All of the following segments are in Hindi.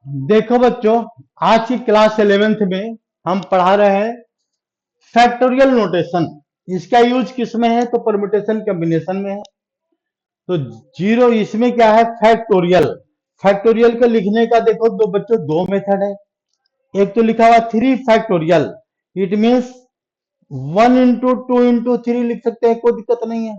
देखो बच्चों, आज की क्लास 11th में हम पढ़ा रहे हैं फैक्टोरियल नोटेशन। इसका यूज किस में है? तो परम्यूटेशन कॉम्बिनेशन में है। तो जीरो इसमें क्या है? फैक्टोरियल। फैक्टोरियल को लिखने का देखो दो बच्चों, दो मेथड है। एक तो लिखा हुआ 3 factorial, it means 1 into 2 into 3 लिख सकते हैं, कोई दिक्कत नहीं है।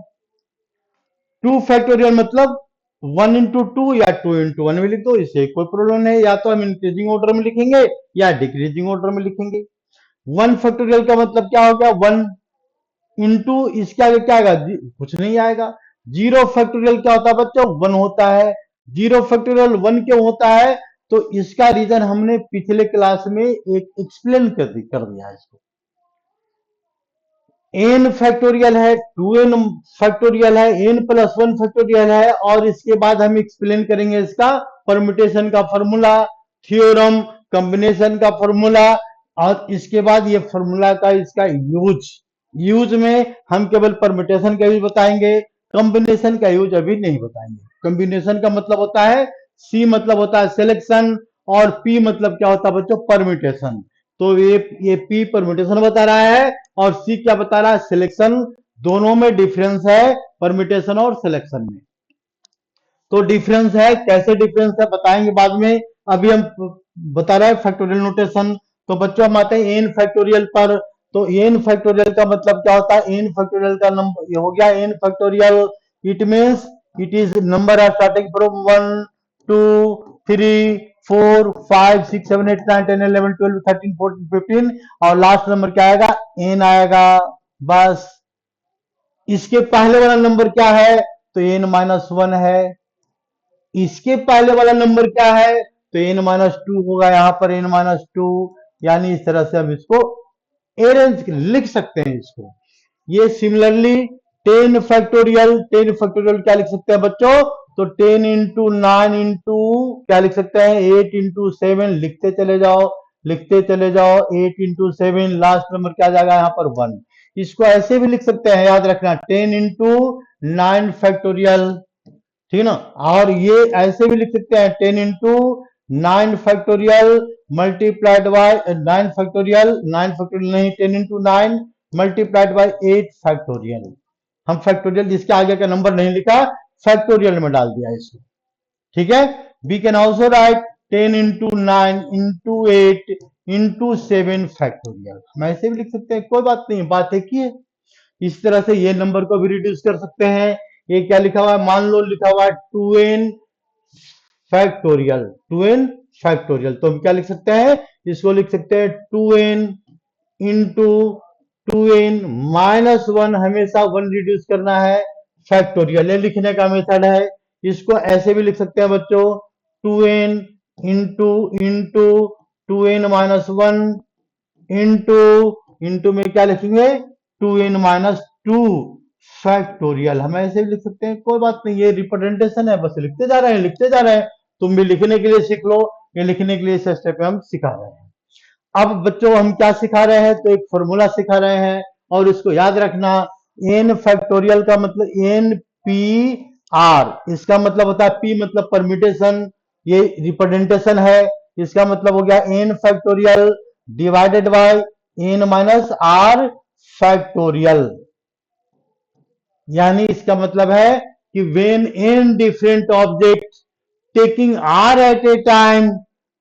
2 फैक्टोरियल मतलब 1 into 2 या 2 into 1 में लिख दो, इससे कोई प्रॉब्लम नहीं। या तो हम इंक्रीजिंग ऑर्डर में लिखेंगे या डिक्रीजिंग ऑर्डर में लिखेंगे। 1 फैक्टोरियल का मतलब क्या हो गया? 1 into इसके आगे क्या आएगा? कुछ नहीं आएगा। 0 फैक्टोरियल क्या होता है बच्चों? 1 होता है। 0 फैक्टोरियल 1 क्यों होता है? तो इसका रीजन हमने पिछले क्लास में एक एक्सप्लेन कर दिया है इसको। एन फैक्टोरियल है, 2n फैक्टोरियल है, n+1 फैक्टोरियल है, और इसके बाद हम एक्सप्लेन करेंगे इसका परम्यूटेशन का फॉर्मूला, थ्योरम, कॉम्बिनेशन का फॉर्मूला, और इसके बाद ये फॉर्मूला का इसका यूज में हम केवल परम्यूटेशन का यूज बताएंगे, कॉम्बिनेशन का यूज अभी नहीं बताएंगे। कॉम्बिनेशन का मतलब होता है, सी मतलब होता है सिलेक्शन, और पी मतलब क्या होता है बच्चों? परम्यूटेशन। तो ये पी परम्यूटेशन बता रहा है और सी क्या बता रहा है? सिलेक्शन। दोनों में डिफरेंस है, परम्यूटेशन और सिलेक्शन में। तो डिफरेंस है, कैसे डिफरेंस है बताएंगे बाद में। अभी हम बता रहे हैं फैक्टोरियल नोटेशन। तो बच्चों हम आते हैं एन फैक्टोरियल पर। तो एन फैक्टोरियल का मतलब क्या होता है? एन फैक्टोरियल का नंबर ये हो गया n factorial, it means it is number are starting from 1 2 3 4 5 6 7 8 9 10 11 12 13 14 15 और लास्ट नंबर क्या आएगा? एन आएगा। बस। इसके पहले वाला नंबर क्या है? तो n-1 है। इसके पहले वाला नंबर क्या है? तो n-2 होगा, यहां पर n-2। यानी इस तरह से हम इसको अरेंज लिख सकते हैं इसको। ये सिमिलरली 10 फैक्टोरियल क्या लिख सकते हैं बच्चों? तो 10 into 9 into क्या लिख सकते हैं? 8 into 7 लिखते चले जाओ, लिखते चले जाओ। 8 into 7 लास्ट नंबर क्या जाएगा? यहाँ पर 1। इसको ऐसे भी लिख सकते हैं, याद रखना, 10 into 9 फैक्टोरियल, ठीक है ना। और ये ऐसे भी लिख सकते हैं 10 into 9 factorial multiplied by 9 factorial, 9 factorial नहीं, 10 into 9 मल्टीप्लाइड बाय 8 फैक्टोरियल। हम फैक्टोरियल जिसके आगे का नंबर नहीं लिखा, फैक्टोरियल में डाल दिया इसको, ठीक है। We can also write 10 into 9 into 8 into 7 factorial. हम ऐसे भी लिख सकते हैं, कोई बात नहीं, बात एक ही है। इस तरह से ये नंबर को भी रिड्यूस कर सकते हैं। ये क्या लिखा हुआ है? मान लो लिखा हुआ है 2n फैक्टोरियल, तो हम क्या लिख सकते हैं? इसको लिख सकते हैं 2n into 2n-1, हमेशा 1 रिड्यूस करना है, फैक्टोरियल ये लिखने का मेथड है। इसको ऐसे भी लिख सकते हैं बच्चों, 2n into 2n-1 इंटू में क्या लिखेंगे? 2n-2 factorial. हम ऐसे भी लिख सकते हैं, कोई बात नहीं, ये रिप्रेजेंटेशन है, बस लिखते जा रहे हैं, लिखते जा रहे हैं। तुम भी लिखने के लिए सीख लो, ये लिखने के लिए इस स्टेप में हम सिखा रहे हैं। अब बच्चों हम क्या सिखा रहे हैं? तो एक फॉर्मूला सिखा रहे हैं, और इसको याद रखना। एन फैक्टोरियल का मतलब एन पी आर, इसका मतलब होता है पी मतलब परम्यूटेशन, ये रिप्रेजेंटेशन है। इसका मतलब हो गया n factorial divided by n-r factorial. यानी इसका मतलब है कि when n different objects taking r at a time,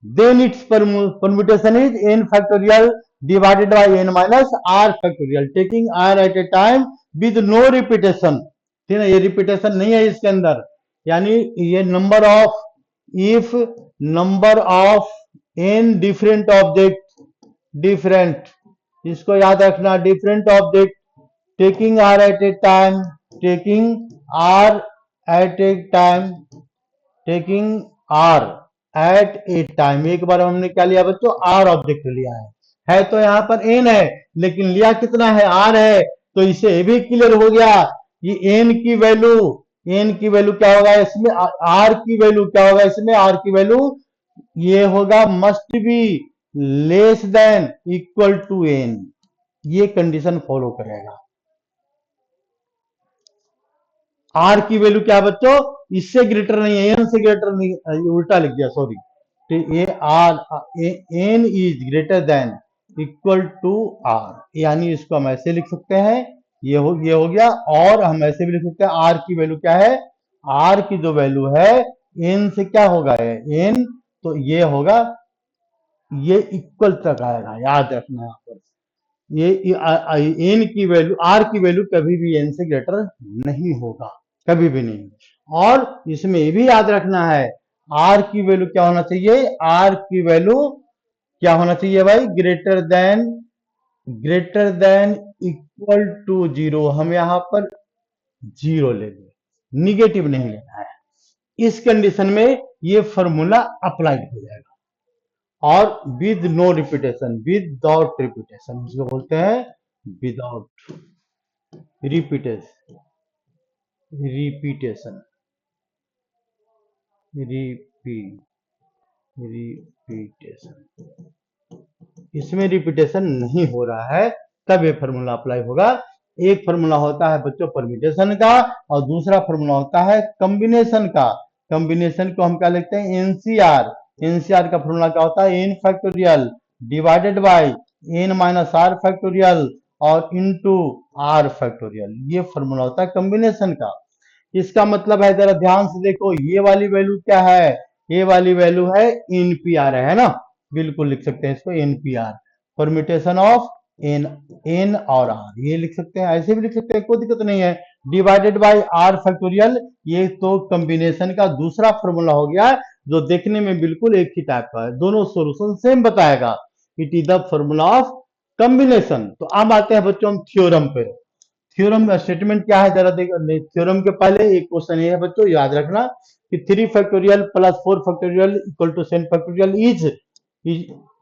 then its permutation is n factorial divided by n-r factorial, taking r at a time with no repetition। ठीक है, ये रिपीटेशन नहीं है इसके अंदर। यानी ये number of, if number of n different object, different, इसको याद रखना, different object taking r at a time, taking r at a time, taking r at a time। एक बार हमने क्या लिया बच्चों? r ऑब्जेक्ट लिया है तो यहाँ पर n है, लेकिन लिया कितना है? r है। तो इसे भी क्लियर हो गया कि n की वैल्यू क्या होगा इसमें? r की वैल्यू क्या होगा इसमें? r की वैल्यू ये होगा must be less than equal to n। ये कंडीशन फॉलो करेगा। आर की वैल्यू क्या है बच्चों? इससे ग्रेटर नहीं है, एन से ग्रेटर नहीं, उल्टा लिख दिया, sorry. A r n is greater than equal to r, यानी इसको हम ऐसे लिख सकते हैं, ये हो गया। और हम ऐसे भी लिख सकते हैं आर की वैल्यू क्या है, आर की जो वैल्यू है एन से क्या होगा, एन, तो ये होगा, ये इक्वल तक आएगा, याद रखना यहाँ पर। ये एन की वैल्यू, आर की वैल्यू कभी भी एन से ग्रेटर नहीं होगा, कभी भी नहीं। और इसमें ये भी याद रखना है, आर की वैल्यू क्या होना चाहिए, आर की वैल्यू क्या होना चाहिए भाई, greater than equal to zero. हम यहां पर जीरो ले लें, निगेटिव नहीं लेना है। इस कंडीशन में ये फॉर्मूला अप्लाई हो जाएगा। और with no repetition, without repetition, इसको बोलते हैं विदाउट रिपीटेशन, रिपीटेशन, रिपीटेशन, इसमें रिपीटेशन नहीं हो रहा है, तब ये फॉर्मूला अप्लाई होगा। एक फॉर्मूला होता है बच्चों परम्यूटेशन का, और दूसरा फॉर्मूला होता है कॉम्बिनेशन का। कॉम्बिनेशन को हम क्या लिखते हैं, एनसीआर। एनसीआर का फॉर्मूला क्या होता है, n factorial divided by n minus r factorial और इनटू आर फैक्टोरियल, ये फॉर्मूला होता है कॉम्बिनेशन का। इसका मतलब है, जरा ध्यान से देखो, ये वाली वैल्यू क्या है, ये वाली वैल्यू है एनपीआर, है ना, बिल्कुल लिख सकते हैं इसको nPr, permutation of n, n और आर, ये लिख सकते हैं, ऐसे भी लिख सकते हैं, कोई दिक्कत नहीं है। डिवाइडेड बाय आर फैक्टोरियल, ये तो कॉम्बिनेशन का दूसरा फॉर्मूला हो गया, जो देखने में बिल्कुल एक ही टाइप का है, दोनों सॉल्यूशन सेम बताएगा। It is the formula of combination. तो अब आते हैं बच्चों हम थ्योरम पे। थ्योरम का स्टेटमेंट क्या है, जरा देखो। थ्योरम के पहले एक क्वेश्चन ये है बच्चों, याद रखना कि 3 factorial plus 4 factorial equal to 7 factorial is,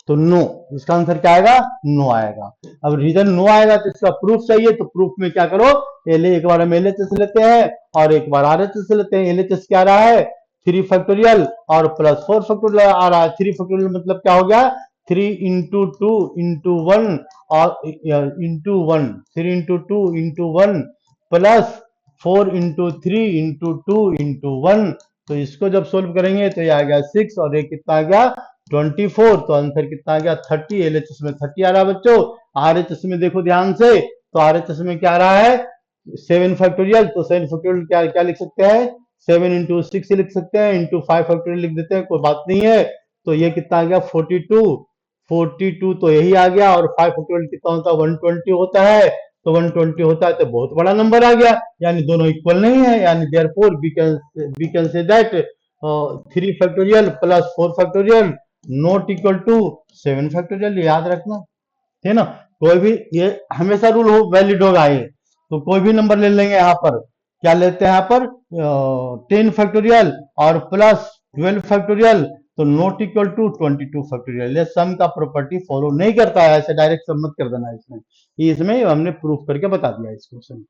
तो नो, इसका आंसर क्या आएगा, नो आएगा। अब रीजन नो आएगा तो इसका प्रूफ चाहिए, तो प्रूफ में क्या करो, एक बार हम एलएचएस लेते हैं और एक बार आरएचएस लेते हैं। एलएचएस क्या रहा है, 3 फैक्टोरियल और प्लस 4 फैक्टोरियल आ रहा है। 3 फैक्टोरियल मतलब क्या हो गया, 3 इंटू 2 इंटू 1 और into 1, 3 into 2 into 1 plus 4 into 3 into 2 into 1। तो इसको जब सोल्व करेंगे तो ये आ गया 6 और ये कितना आ गया 24। तो आंसर कितना आ गया 30। एलएचएस में 30 आ रहा है बच्चों। आरएचएस में देखो ध्यान से, तो आरएचएस में क्या आ रहा है 7 फैक्टोरियल, तो 7 फैक्टोरियल क्या क्या लिख सकते हैं, 7 इंटू 6 लिख सकते हैं, इंटू 5 फैक्टोरियल लिख देते हैं, कोई बात नहीं है। तो ये कितना आ गया 42, 42 तो यही आ गया। और 5 फैक्टोरियल कितना होता है 120 होता है, तो 120 होता है तो बहुत बड़ा नंबर आ गया, यानी दोनों इक्वल नहीं है, यानी therefore we can say that 3 factorial plus 4 factorial not equal to 7 factorial, याद रखना है ना। कोई भी ये हमेशा रूल हो वैलिड होगा ये, तो कोई भी नंबर ले लेंगे यहाँ पर, क्या लेते हैं यहाँ पर 10 फैक्टोरियल और प्लस 12 फैक्टोरियल, तो नॉट इक्वल टू 22 फैक्टोरियल। ये सम का प्रॉपर्टी फॉलो नहीं करता है, ऐसे डायरेक्ट सम मत कर देना इसमें, इसमें हमने प्रूफ करके बता दिया इस क्वेश्चन।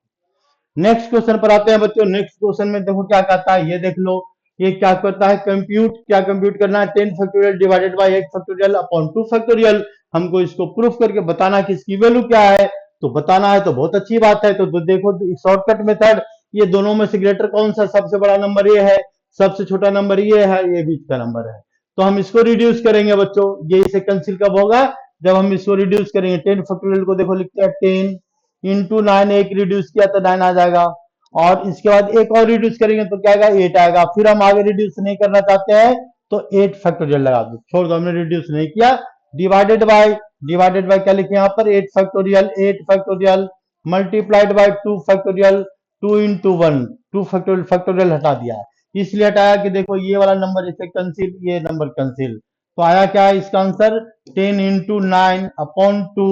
नेक्स्ट क्वेश्चन पर आते हैं बच्चों। नेक्स्ट क्वेश्चन में देखो क्या कहता है, ये देख लो। ये क्या करता है, कंप्यूट, क्या कंप्यूट करना है, 10 factorial divided bye 8 factorial upon 2 factorial. हमको इसको प्रूफ करके बताना कि इसकी वैल्यू क्या है। तो बताना है तो बहुत अच्छी बात है। तो देखो शॉर्टकट मेथड, ये दोनों में से ग्रेटर कौन सा, सबसे बड़ा नंबर ये है, सबसे छोटा नंबर ये है, ये बीच का नंबर है। तो हम इसको रिड्यूस करेंगे बच्चों। ये इसे कैंसिल कब होगा, जब हम इसको रिड्यूस करेंगे। 10 फैक्टोरियल को देखो लिखते हैं 10 इंटू 9, एक रिड्यूस किया तो 9 आ जाएगा। और इसके बाद एक और रिड्यूस करेंगे तो क्या आएगा 8 आएगा। फिर हम आगे रिड्यूस नहीं करना चाहते हैं तो 8 फैक्टोरियल लगा दो, छोड़ दो, हमने रिड्यूस नहीं किया। डिवाइडेड बाय, डिवाइडेड बाय क्या लिखे यहाँ पर 8 factorial, 8 factorial multiplied by 2 factorial, 2 into 1, 2 factorial, factorial हटा दिया, इसलिए हटाया कि देखो ये वाला नंबर इसे कैंसिल, ये नंबर कैंसिल। तो आया क्या है इसका आंसर 10 इंटू 9 अपॉन 2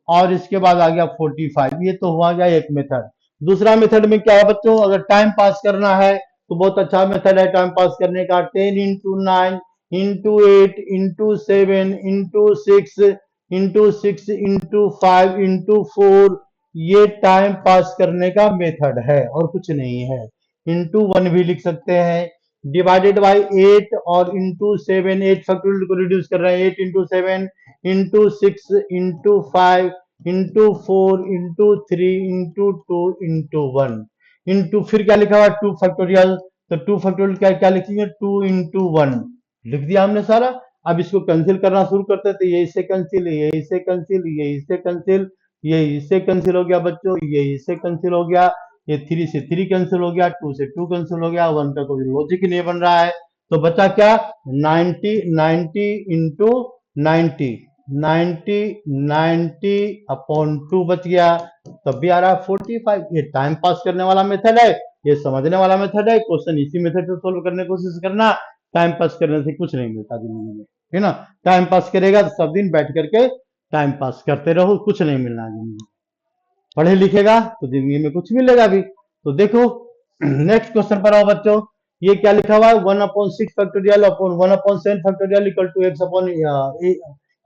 और इसके बाद आ गया 45। ये तो हुआ गया एक मेथड। दूसरा मेथड में क्या है बच्चों, अगर टाइम पास करना है तो बहुत अच्छा मेथड है टाइम पास करने का। 10 into 9 into 8 into 7 into 6 into 6 into 5 into 4, ये टाइम पास करने का मेथड है और कुछ नहीं है। इंटू 1 भी लिख सकते हैं। डिवाइडेड बाय 8 और इंटू 7, 8 फैक्टोरियल को रिड्यूस कर रहे हैं, 8 into 7 into 6 into 5 into 4 into 3 into 2 into 1 into फिर क्या लिखा हुआ 2 फैक्टोरियल। तो 2 फैक्टोरियल क्या क्या लिखेंगे 2 इंटू 1 लिख दिया हमने सारा। अब इसको कैंसिल करना शुरू करते तो ये इससे कैंसिल, ये इससे कैंसिल, ये इससे कैंसिल, ये इससे कैंसिल हो गया बच्चों, ये इससे कैंसिल हो गया, ये 3 से 3 कैंसिल हो गया, 2 से 2 कैंसिल हो गया, 1 का कोई लॉजिक ही नहीं बन रहा है। तो बचा क्या, 90 इंटू 90, 90 अपॉन 2 बच गया, तब भी आ रहा है 45। ये टाइम पास करने वाला मेथड है, ये समझने वाला मेथड है। क्वेश्चन इसी मेथड से सोल्व करने की कोशिश करना, टाइम पास करने से कुछ नहीं मिलता जिंदगी में, है ना। टाइम पास करेगा तो सब दिन बैठ करके टाइम पास करते रहो, कुछ नहीं मिलना जिंदगी में। पढ़े लिखेगा तो जिंदगी में कुछ मिलेगा भी। तो देखो नेक्स्ट क्वेश्चन पर आओ बच्चों, ये क्या लिखा हुआ है, 1/6 factorial upon 1/7 factorial equal to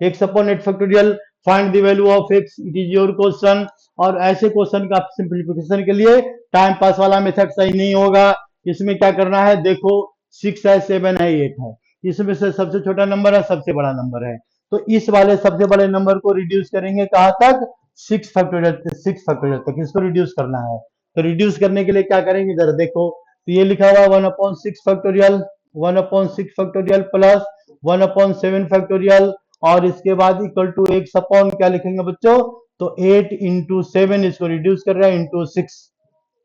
x/8 factorial, find the value of x, it is your question. और ऐसे क्वेश्चन का सिंपलीफिकेशन के लिए टाइम पास वाला मेथड सही नहीं होगा। इसमें क्या करना है, देखो 6 है, 7 है, 8 है, इसमें से सबसे छोटा नंबर है, सबसे बड़ा नंबर है, तो इस वाले सबसे बड़े नंबर को रिड्यूस करेंगे कहां तक, 6 फैक्टोरियल तक इसको रिड्यूस करना है। तो रिड्यूस करने के लिए क्या करेंगे, जरा देखो, तो ये लिखा हुआ 1/6 फैक्टोरियल, 1/6 फैक्टोरियल प्लस 1/7 फैक्टोरियल, और इसके बाद इक्वल टू एक्स अपॉन क्या लिखेंगे बच्चों, तो 8 इंटू 7, इसको रिड्यूस कर रहे हैं इंटू 6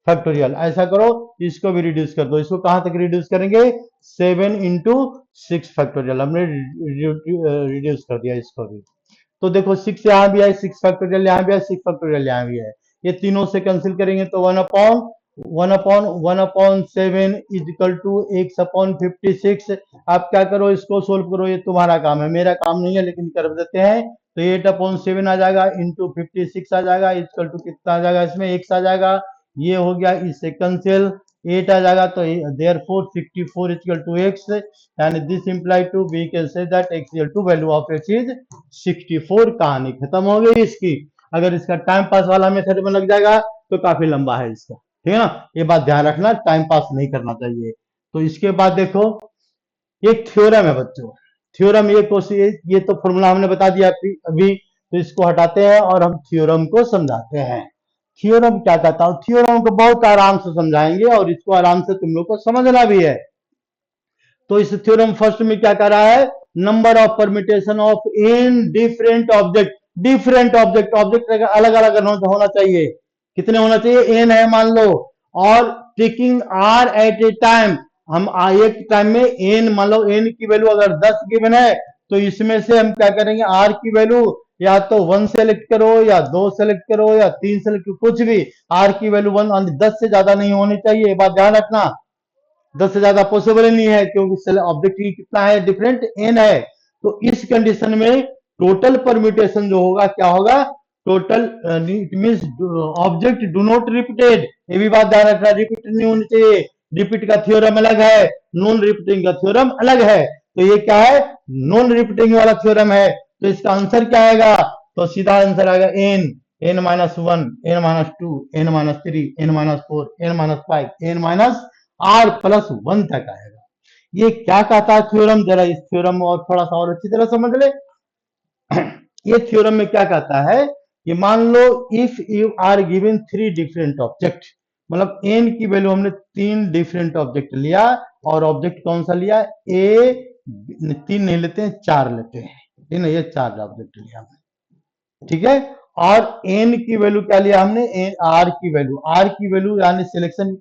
फैक्टोरियल। ऐसा करो, इसको भी रिड्यूस कर दो, इसको कहां तक रिड्यूस करेंगे, 7 इंटू 6 फैक्टोरियल, हमने रिड्यूस कर दिया इसको भी। तो देखो 6 यहाँ भी है, 6 फैक्टोरियल यहाँ भी है, 6 फैक्टोरियल यहाँ भी है, ये तीनों से कैंसिल करेंगे तो 1/7 इज इक्वल टू x/56। आप क्या करो, इसको सोल्व करो, ये तुम्हारा काम है, मेरा काम नहीं है, लेकिन कर देते हैं। तो 8/7 आ जाएगा इंटू 56 आ जाएगा, इक्वल टू कितना आ जाएगा, इसमें x आ जाएगा, ये हो गया इससे कैंसिल, 8 आ जाएगा, तो देयरफॉर 64 इक्वल टू x, यानी this implies to we can say that x equal to value of x is 64। कहानी खत्म हो गई इसकी। अगर इसका टाइम पास वाला मेथड में लग जाएगा तो काफी लंबा है इसका, ठीक है ना, ये बात ध्यान रखना, टाइम पास नहीं करना चाहिए। तो इसके बाद देखो, एक थ्योरम है बच्चों, थ्योरम, ये कोशिश, ये तो फॉर्मूला हमने बता दिया अभी, तो इसको हटाते हैं और हम थ्योरम को समझाते हैं। थ्योरम क्या कहता हूं, थ्योरम को बहुत आराम से समझाएंगे और इसको आराम से तुम लोग को समझना भी है। तो इस थ्योरम फर्स्ट में क्या कर रहा है, number of permutation of n different object, different object, object अलग अलग होना चाहिए, कितने होना चाहिए, एन है मान लो, और taking r at a time, हम एक टाइम में एन, मान लो एन की वैल्यू अगर 10 गिवन है, तो इसमें से हम क्या करेंगे, आर की वैल्यू या तो 1 सेलेक्ट करो, या 2 सेलेक्ट करो, या 3 सेलेक्ट करो, कुछ भी, आर की वैल्यू 1, 10 से ज्यादा नहीं होनी चाहिए, बात ध्यान रखना, 10 से ज्यादा पॉसिबल ही नहीं है, क्योंकि ऑब्जेक्ट कितना है, डिफरेंट एन है। तो इस कंडीशन में टोटल परम्यूटेशन जो होगा क्या होगा, total, it means object do not repeated, ये भी बात ध्यान रखना, रिपीट नहीं होनी चाहिए, रिपीट का थ्योरम अलग है, नॉन रिपीटिंग का थ्योरम अलग है। तो ये क्या है, नॉन रिपीटिंग वाला थ्योरम है, तो इसका आंसर क्या आएगा, तो सीधा आंसर आएगा N, n-1, n-2, n-3, n-4, n-5, n-r+1 तक आएगा। ये क्या कहता है थ्योरम, जरा इस थ्योरम और थोड़ा सा और अच्छी तरह समझ ले। ये थ्योरम में क्या कहता है कि मान लो if you are given 3 different object, मतलब एन की वैल्यू हमने 3 डिफरेंट ऑब्जेक्ट लिया, और ऑब्जेक्ट कौन सा लिया, ए, 3 नहीं लेते हैं, 4 लेते हैं, ठीक है, ये 4 ऑब्जेक्ट लिया हमने, ठीक है। और एन की वैल्यू क्या लिया हमने, आर की वैल्यू यानी सिलेक्शन,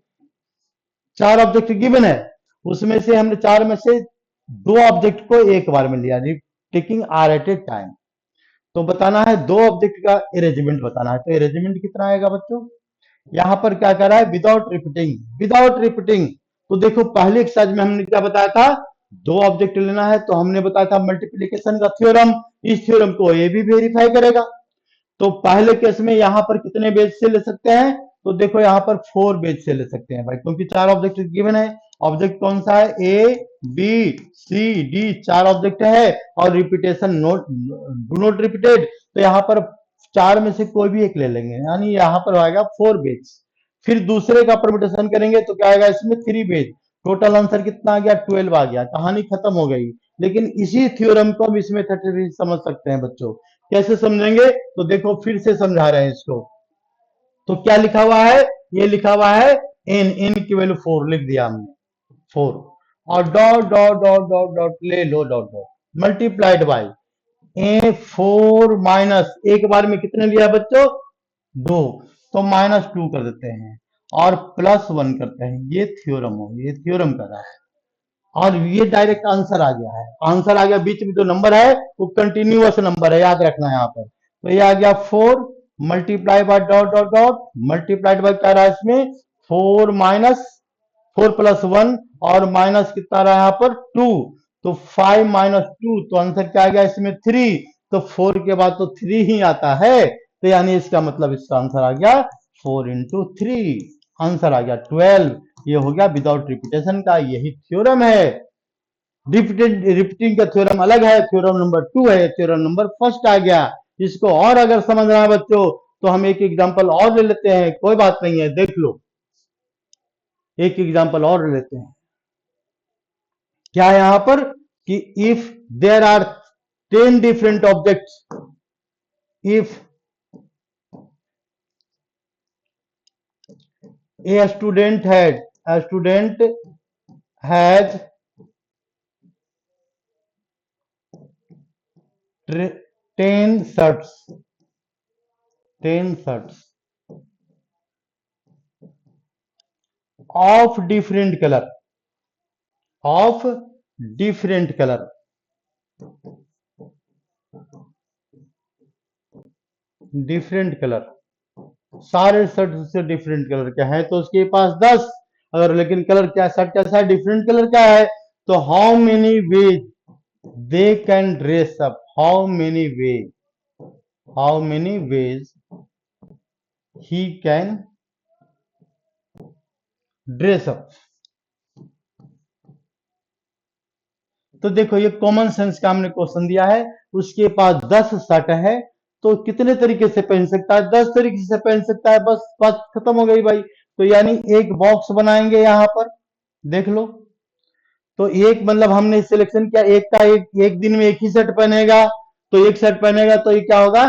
4 ऑब्जेक्ट गिवन है, उसमें से हमने 4 में से 2 ऑब्जेक्ट को एक बार में लिया, taking r at a time. तो बताना है 2 ऑब्जेक्ट का अरेंजमेंट बताना है, तो अरेंजमेंट कितना आएगा बच्चों, यहां पर क्या कर रहा है, विदाउट रिपीटिंग, विदाउट रिपीटिंग। तो देखो पहले एक्सरसाइज में हमने क्या बताया था, 2 ऑब्जेक्ट लेना है, तो हमने बताया था मल्टीप्लीकेशन का थ्योरम, इस थ्योरम को ये भी वेरीफाई करेगा। तो पहले केस में यहां पर कितने बेस से ले सकते हैं, तो देखो यहां पर 4 बेस से ले सकते हैं भाई, क्योंकि 4 ऑब्जेक्ट गिवन है, ऑब्जेक्ट कौन सा है, ए, बी, सी, डी, 4 ऑब्जेक्ट है, और repetition note, do not repeated, तो यहां पर 4 में से कोई भी एक ले लेंगे, यानी यहां पर आएगा 4 बेस। फिर दूसरे का परम्यूटेशन करेंगे तो क्या आएगा, इसमें 3 बेस, टोटल आंसर कितना आ गया, 12 आ गया, कहानी खत्म हो गई। लेकिन इसी थ्योरम को हम इसमें 33 समझ सकते हैं बच्चों, कैसे समझेंगे, तो देखो फिर से समझा रहे हैं इसको। तो क्या लिखा हुआ है, ये लिखा हुआ है एन, एन की वैल्यू 4 लिख दिया हमने, 4, और dot dot dot dot dot ले लो, dot dot, multiplied by a 4 minus, एक बार में कितने लिया बच्चों, 2, तो -2 कर देते हैं और +1 करते हैं। ये थ्योरम हो, ये थ्योरम कर रहा है और ये डायरेक्ट आंसर आ गया है। आंसर आ गया, बीच में जो नंबर है वो कंटिन्यूअस नंबर है, याद रखना है यहाँ पर। तो ये आ गया 4 multiply by dot dot dot multiplied by क्या रहा है इसमें, 4 माइनस 4 प्लस 1 और माइनस कितना रहा है यहाँ पर 2, तो 5 माइनस 2, तो आंसर क्या आ गया इसमें 3। तो 4 के बाद तो 3 ही आता है, तो यानी इसका मतलब इसका आंसर आ गया 4 इंटू 3, आंसर आ गया 12। ये हो गया विदाउट रिपीटेशन का, यही थ्योरम है। रिपीटिंग का थ्योरम अलग है, थ्योरम नंबर 2 है, थ्योरम नंबर फर्स्ट आ गया। इसको और अगर समझना है बच्चों तो हम एक एग्जांपल और ले लेते हैं, कोई बात नहीं है, देख लो एक एग्जांपल और ले लेते हैं। क्या है यहां पर कि if there are 10 different objects, इफ a student has 10 shirts of different color, सारे शर्ट से डिफरेंट कलर के हैं, तो उसके पास 10, अगर लेकिन कलर क्या, शर्ट कैसा है, डिफरेंट कलर का है, तो how many ways they can dress up, how many ways he can dress up. तो देखो ये कॉमन सेंस का हमने क्वेश्चन दिया है, उसके पास 10 शर्ट है, तो कितने तरीके से पहन सकता है, 10 तरीके से पहन सकता है, बस बात खत्म हो गई भाई। तो यानी एक बॉक्स बनाएंगे यहां पर, देख लो, तो एक मतलब हमने सिलेक्शन किया, एक का एक दिन में एक ही शर्ट पहनेगा, तो एक शर्ट पहनेगा, तो ये क्या होगा,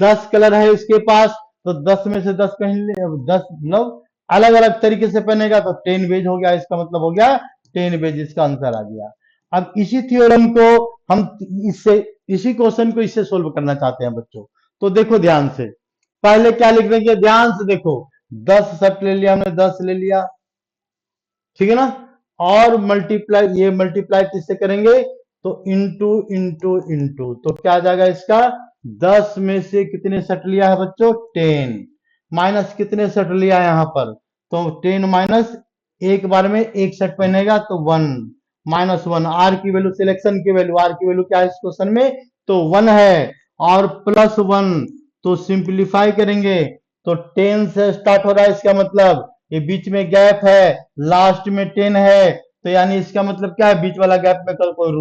10 कलर है उसके पास, तो 10 में से 10 पहन ले, 10 मतलब अलग अलग तरीके से पहनेगा, तो 10 वेज हो गया, इसका मतलब हो गया 10 वेज, इसका आंसर आ गया। अब इसी थ्योरम को हम इससे, इसी क्वेश्चन को इससे सोल्व करना चाहते हैं बच्चों। तो देखो ध्यान से, पहले क्या लिख देंगे, ध्यान से देखो, 10 शर्ट ले लिया हमने, 10 ले लिया, ठीक है ना, और मल्टीप्लाई, ये मल्टीप्लाई किससे करेंगे, तो इंटू इंटू इंटू, तो क्या आ जाएगा इसका, 10 में से कितने सेट लिया है बच्चों, 10, माइनस कितने सेट लिया यहां पर, तो 10 माइनस, एक बार में एक सेट पहनेगा तो 1, -1, आर की वैल्यू, सिलेक्शन की वैल्यू, आर की वैल्यू क्या है इस क्वेश्चन में, तो 1 है, और +1, तो सिंप्लीफाई करेंगे, तो 10 से स्टार्ट हो रहा है, इसका मतलब ये बीच में गैप है, लास्ट में 10 है, तो यानी इसका मतलब क्या है, बीच वाला गैप में कोई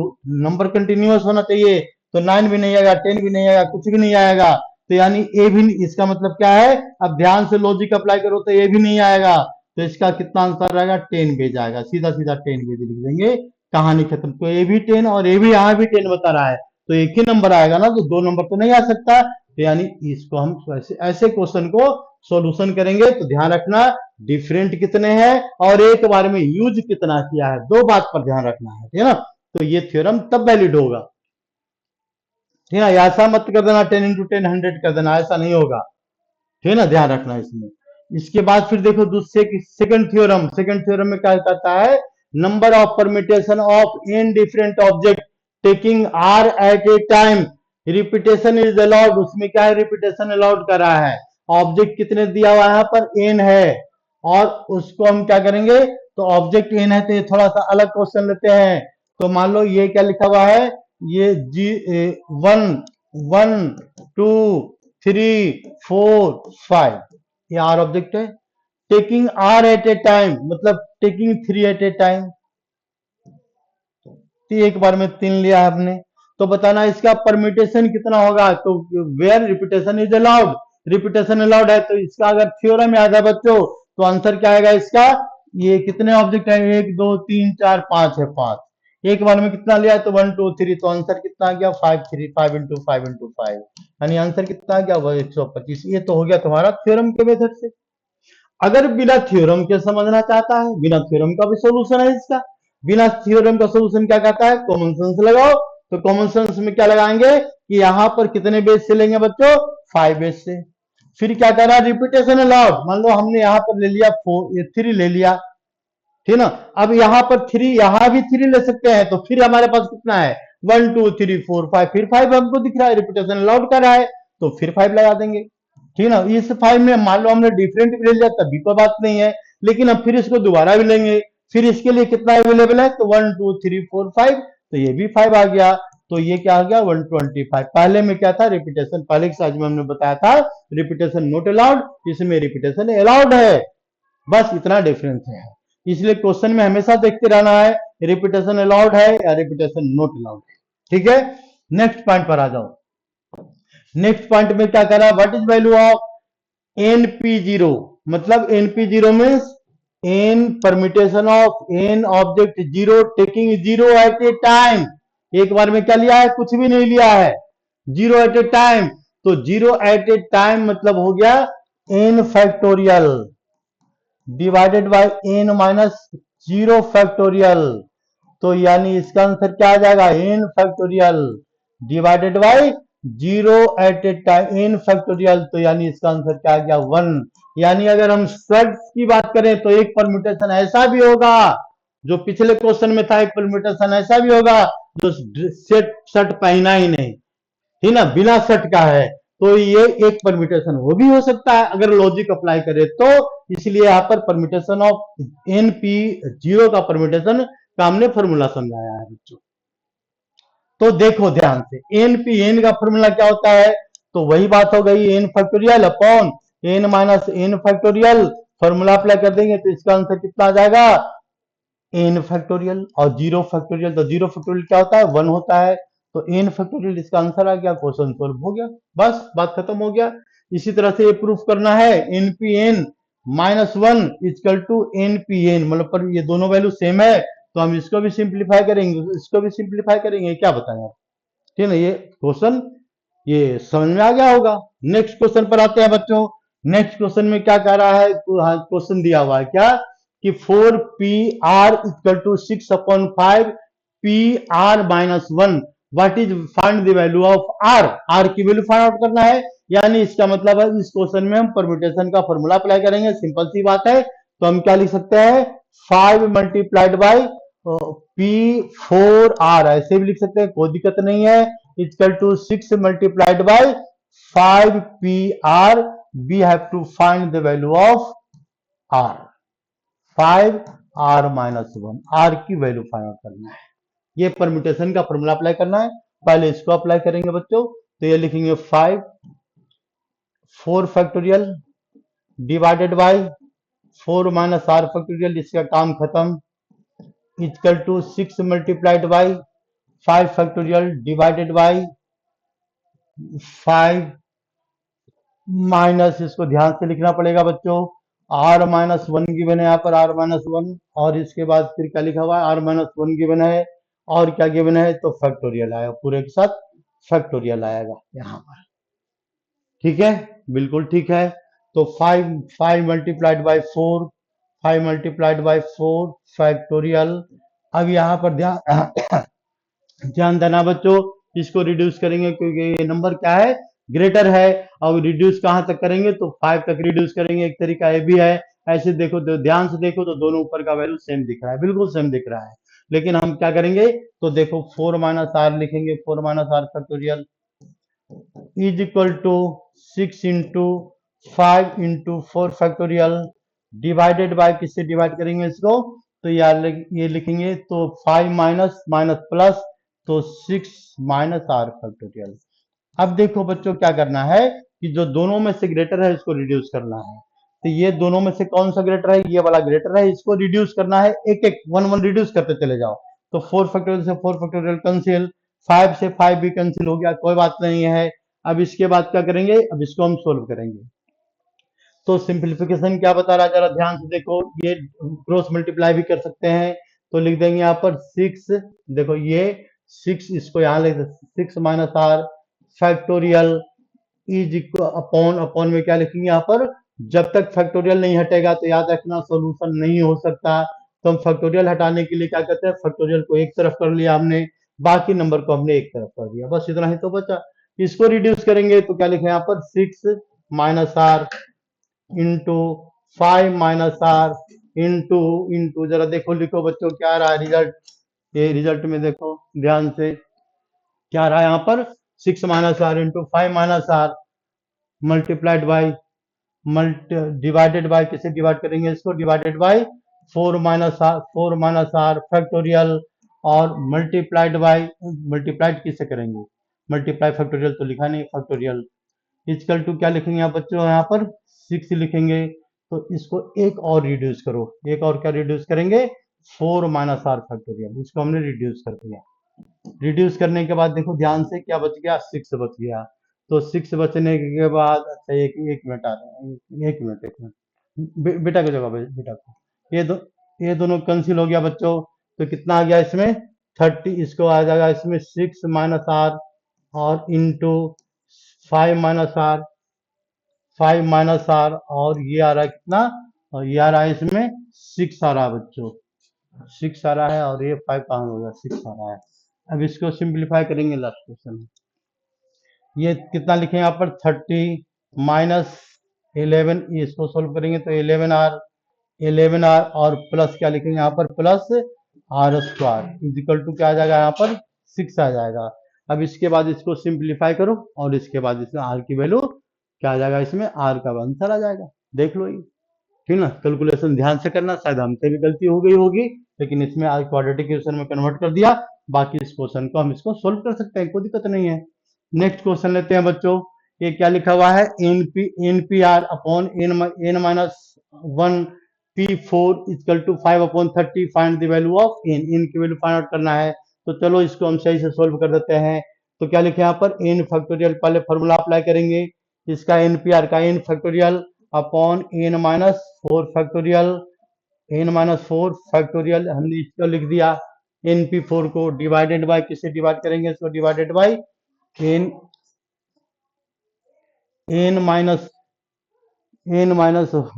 नंबर कंटिन्यूअस होना चाहिए, तो 9 भी नहीं आएगा, 10 भी नहीं आएगा, कुछ भी नहीं आएगा, तो यानी ए भी, इसका मतलब क्या है, अब ध्यान से लॉजिक अप्लाई करो तो ये भी नहीं आएगा, तो इसका कितना आंसर रहेगा, 10 वेज आएगा, सीधा सीधा 10 वेज लिख देंगे, कहानी खत्म। तो ये भी 10 और ये भी यहाँ भी 10 बता रहा है, तो एक ही नंबर आएगा ना, तो 2 नंबर तो नहीं आ सकता, तो यानी इसको हम ऐसे क्वेश्चन को सॉल्यूशन करेंगे, तो ध्यान रखना डिफरेंट कितने हैं और एक बार में यूज कितना किया है, दो बात पर ध्यान रखना है, ठीक है ना, तो ये थ्योरम तब वैलिड होगा, ठीक है ना, ऐसा मत कर देना 10 इंटू 10 100 कर देना, ऐसा नहीं होगा, ठीक है ना, ध्यान रखना इसमें। इसके बाद फिर देखो दूसरे सेकंड थ्योरम में क्या कहता है, number of permutation of n different object taking r at a time, repetition is allowed, उसमें क्या है, रिपीटेशन अलाउड कर रहा है, ऑब्जेक्ट कितने दिया हुआ है यहाँ पर, एन है, और उसको हम क्या करेंगे, तो ऑब्जेक्ट एन है, तो ये थोड़ा सा अलग क्वेश्चन लेते हैं, तो मान लो ये क्या लिखा हुआ है, ये जी 1 1 2 3 4 5, ये आर ऑब्जेक्ट है, taking r at a time मतलब टेकिंग 3 एट ए टाइम, एक बार में 3 लिया है हमने, तो बताना इसका परम्यूटेशन कितना होगा, तो where repetition is allowed, repetition allowed है, तो इसका अगर थ्योरम याद है बच्चों, तो आंसर क्या आएगा इसका, ये कितने ऑब्जेक्ट है, 1 2 3 4 5 है, 5, एक बार में कितना लिया है, तो 1 2 3, तो आंसर कितना आ गया 5 3 5 इंटू 5 इंटू 5, यानी आंसर कितना आ गया, वो 125। ये तो हो गया तुम्हारा थ्योरम के मेथड से। अगर बिना थ्योरम के समझना चाहता है, बिना थ्योरम का भी सोल्यूशन है इसका, बिना थ्योरम का सोल्यूशन क्या कहता है, कॉमन सेंस लगाओ, तो कॉमन सेंस में क्या लगाएंगे कि यहां पर कितने बेस से लेंगे बच्चों, 5 बेस से। फिर क्या कर रहा है, रिपीटेशन अलाउड, मान लो हमने यहां पर ले लिया 4, ये 3 ले लिया, ठीक ना। अब यहां पर 3, यहां भी 3 ले सकते हैं, तो फिर हमारे पास कितना है, 1 2 3 4 5, फिर 5 हमको दिख रहा है, रिपीटेशन अलाउड कर रहा है, तो फिर 5 लगा देंगे, ठीक ना। इस 5 में मान लो हमने डिफरेंट भी ले लिया तब भी कोई बात नहीं है, लेकिन अब फिर इसको दोबारा भी लेंगे, फिर इसके लिए कितना अवेलेबल है, तो 1 2 3 4 5, तो ये भी 5 आ गया, तो ये क्या आ गया 125। पहले में क्या था, रिपीटेशन, पहले के साइज में हमने बताया था रिपीटेशन नॉट अलाउड, इसमें रिपीटेशन अलाउड है, बस इतना डिफरेंस है। इसलिए क्वेश्चन में हमेशा देखते रहना है रिपीटेशन अलाउड है या रिपीटेशन नॉट अलाउड है, ठीक है। नेक्स्ट पॉइंट पर आ जाओ। नेक्स्ट पॉइंट में क्या करा, what is value of np0, मतलब np0 means n permutation of n object zero taking zero at a time. एक बार में क्या लिया है, कुछ भी नहीं लिया है, जीरो एट ए टाइम, तो जीरो एट ए टाइम मतलब हो गया n factorial divided by n minus zero factorial, तो यानी इसका आंसर क्या आ जाएगा, n factorial divided by zero at a time n factorial, तो यानी इसका आंसर क्या आ गया 1। यानी अगर हम सेट्स की बात करें तो एक परम्यूटेशन ऐसा भी होगा, जो पिछले क्वेश्चन में था, एक परम्यूटेशन ऐसा भी होगा जो सेट शर्ट पहना ही नहीं, ठीक ना, बिना शर्ट का है, तो ये एक परम्यूटेशन वो भी हो सकता है अगर लॉजिक अप्लाई करे तो। इसलिए यहां पर परम्यूटेशन ऑफ np0 का परम्यूटेशन का हमने फॉर्मूला समझाया है बच्चों। तो देखो ध्यान से, npn का फॉर्मूला क्या होता है, तो वही बात हो गई, n factorial upon n minus n factorial, formula apply कर देंगे तो इसका आंसर कितना आ जाएगा, n फैक्टोरियल, और जीरो फैक्टोरियल, तो जीरो फैक्टोरियल क्या होता है, 1 होता है, तो n फैक्टोरियल इसका आंसर आ गया, क्वेश्चन सॉल्व हो गया, बस बात खत्म हो गया। इसी तरह से ये प्रूफ करना है, npn minus 1 equal to npn, मतलब पर ये दोनों वैल्यू सेम है, तो हम इसको भी सिंप्लीफाई करेंगे, इसको भी सिंप्लीफाई करेंगे, क्या बताएं आप, ठीक है ना। ये क्वेश्चन ये समझ में आ गया होगा। नेक्स्ट क्वेश्चन पर आते हैं बच्चों। नेक्स्ट क्वेश्चन में क्या कह रहा है, क्वेश्चन दिया हुआ है क्या कि 4pr equal to 6/5 pr minus 1, what is find the value of r, r की वैल्यू फाइंड आउट करना है। यानी इसका मतलब है इस क्वेश्चन में हम परम्यूटेशन का फॉर्मूला अप्लाई करेंगे, सिंपल सी बात है, तो हम क्या लिख सकते हैं, 5 मल्टीप्लाइड बाई p4r, ऐसे भी लिख सकते हैं, कोई दिक्कत नहीं है, equal to 6 multiplied by 5pr, we have to find the value of r, 5r minus 1, r की वैल्यू फाइंड आउट करना है, ये परम्यूटेशन का फॉर्मूला अप्लाई करना है। पहले इसको अप्लाई करेंगे बच्चों, तो ये लिखेंगे 5 4 factorial divided by 4 minus r factorial, इसका काम खत्म, equal to 6 multiplied by 5 factorial divided by 5 minus, इसको ध्यान से लिखना पड़ेगा बच्चों, r माइनस 1 गिवन है यहाँ पर, r माइनस 1, और इसके बाद फिर क्या लिखा हुआ है, r माइनस 1 गिवन है, और क्या गिवन है, तो फैक्टोरियल आएगा, पूरे के साथ फैक्टोरियल आएगा यहाँ पर, ठीक है, बिल्कुल ठीक है। तो 5 multiplied by 4, 5 multiplied by 4 factorial. अब यहाँ पर ध्यान देना बच्चों, इसको रिड्यूस करेंगे क्योंकि ये नंबर क्या है, ग्रेटर है, और रिड्यूस कहां तक करेंगे, तो 5 तक रिड्यूस करेंगे, एक तरीका ये भी है। ऐसे देखो तो ध्यान से देखो तो दोनों ऊपर का वैल्यू सेम दिख रहा है, बिल्कुल सेम दिख रहा है, लेकिन हम क्या करेंगे, तो देखो 4 माइनस आर लिखेंगे, 4 minus r factorial is equal to 6 into 5 into 4 factorial divided by, किससे डिवाइड करेंगे इसको, तो यार ये लिखेंगे, तो 5 माइनस माइनस प्लस, तो 6 माइनस आर फैक्टोरियल। अब देखो बच्चों क्या करना है कि जो दोनों में से ग्रेटर है इसको रिड्यूस करना है, तो ये दोनों में से कौन सा ग्रेटर है, ये वाला ग्रेटर है, इसको रिड्यूस करना है, एक एक 1 1 रिड्यूस करते चले जाओ, तो 4 फैक्टोरियल से 4 फैक्टोरियल कैंसिल, 5 से 5 भी कैंसिल हो गया, कोई बात नहीं है। अब इसके बाद क्या करेंगे, अब इसको हम सोल्व करेंगे, तो सिंप्लीफिकेशन क्या बता रहा है, जरा ध्यान से देखो, ये क्रॉस मल्टीप्लाई भी कर सकते हैं, तो लिख देंगे यहाँ पर 6, देखो ये 6, इसको यहाँ लिख 6 minus r factorial is upon, upon में क्या लिखेंगे यहाँ पर, जब तक फैक्टोरियल नहीं हटेगा तो याद रखना सॉल्यूशन नहीं हो सकता, तो हम फैक्टोरियल हटाने के लिए क्या करते हैं, फैक्टोरियल को एक तरफ कर लिया हमने, बाकी नंबर को हमने एक तरफ कर दिया, बस इतना ही तो बचा। इसको रिड्यूस करेंगे तो क्या लिखे यहाँ पर 6 minus r into 5 minus r into into जरा देखो लिखो बच्चों क्या आ रहा है रिजल्ट। ये रिजल्ट में देखो ध्यान से क्या आ रहा है यहाँ पर 6 minus r into 5 minus r multiplied by divided by किसे डिवाइड करेंगे इसको divided by 4 minus r factorial और मल्टीप्लाइड किसे करेंगे मल्टीप्लाई फैक्टोरियल तो लिखा नहीं फैक्टोरियल इजकल टू क्या लिखेंगे यहाँ बच्चों यहाँ पर 6 लिखेंगे तो इसको एक और रिड्यूस करो एक और क्या रिड्यूस करेंगे 4 माइनस आर फैक्टोरियल इसको हमने रिड्यूस कर दिया। रिड्यूस करने के बाद देखो ध्यान से क्या बच गया 6 बच गया। तो 6 बचने के बाद अच्छा एक मिनट आ रहा है एक मिनट बेटा को जगह बेटा को ये दोनों कैंसिल हो गया बच्चों। तो कितना आ गया इसमें 30 इसको आ जाएगा इसमें 6 माइनस आर और इंटू 5 माइनस आर और ये आ रहा है कितना और ये आ रहा है इसमें 6 आ रहा है बच्चों 6 आ रहा है और ये 5 कहाँ हो गया 6 आ रहा है। अब इसको सिंप्लीफाई करेंगे लास्ट क्वेश्चन ये कितना लिखेंगे यहाँ पर 30 माइनस 11 इसको सोल्व करेंगे तो 11 आर और प्लस क्या लिखेंगे यहाँ पर plus r square equal to क्या आ जाएगा यहाँ पर 6 आ जाएगा। अब इसके बाद इसको सिंप्लीफाई करो और इसके बाद इसमें आर की वैल्यू क्या आ जाएगा इसमें आर का आंसर आ जाएगा देख लो ये ठीक ना। कैलकुलेशन ध्यान से करना शायद हमसे भी गलती हो गई होगी लेकिन इसमें आज क्वाड्रेटिक इक्वेशन में कन्वर्ट कर दिया बाकी इस क्वेश्चन को हम इसको सोल्व कर सकते हैं कोई दिक्कत नहीं है। नेक्स्ट क्वेश्चन लेते हैं बच्चों ये क्या लिखा हुआ है n p r upon n minus 1 P4 equal to 5/30 find the value of n की वैल्यू फाइंड आउट करना है। तो चलो इसको हम सही से सोल्व कर देते हैं। तो क्या लिखे यहाँ पर एन फैक्टोरियल पहले फॉर्मूला अप्लाई करेंगे इसका एनपीआर का n factorial upon n minus 4 factorial हमने इसको लिख दिया NP4 को डिवाइडेड बाय किससे डिवाइड करेंगे इसको divided by n minus one n minus one.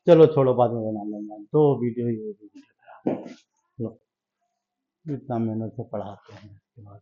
चलो छोड़ो बाद में बना लेंगे तो वीडियो ही लो इतना मेहनत से पढ़ाते हैं इसके बाद